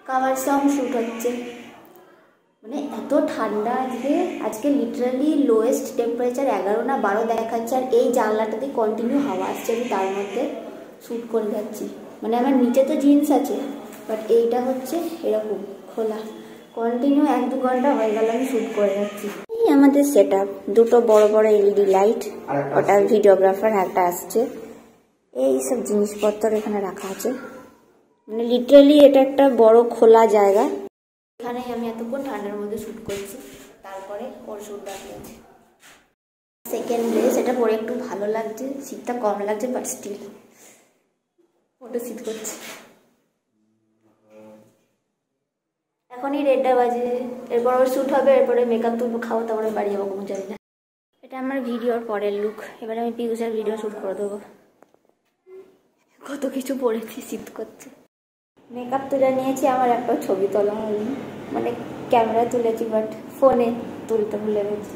Cover song shoot হচ্ছে। মানে এত ঠান্ডা আজকে লিটারালি লোয়েস্ট টেম্পারেচার 11 না 12 দেখাচ্ছে, আর এই জানলাটা দিয়ে কন্টিনিউ হাওয়া আসছে, আমি তার মধ্যে শ্যুট করে যাচ্ছি। মানে আমার নিচে তো জিন্স আছে, বাট এইটা হচ্ছে এরকম খোলা, কন্টিনিউ 1-2 ঘন্টা হয়ে গেল আমি শ্যুট করে যাচ্ছি। এই আমাদের সেট আপ, দুটো বড় বড় এলইডি লাইট, ওটা ভিডিওগ্রাফার একটা আসছে, এই সব জিনিসপত্র এখানে রাখা আছে। মানে লিটারালি এটা একটা বড় খোলা জায়গা, এখানে আমি এতক্ষণ ঠান্ডার মধ্যে শ্যুট করছি, তারপরে ওর শ্যুট বাকি আছে। সেকেন্ড ড্রেস, এটা পরে একটু ভালো লাগছে, শীতটা কম লাগছে, বাট স্টিল ফটো শীত করছে। এখনই 1:30 বাজে, এরপর ওর শ্যুট হবে, এরপরে মেকআপ তুলবো, খাবো, তারপরে বাড়ি যাবো, কোনো জানি না। এটা আমার ভিডিওর পরের লুক, এবার আমি পিউষের ভিডিও শ্যুট করে দেবো। কত কিছু পড়েছি, শীত করছে। মেকআপ তুলে নিয়েছি, আমার একটা ছবি তোলা হয়নি, মানে ক্যামেরা তুলেছি বাট ফোনে তুলতে ভুলে গেছি।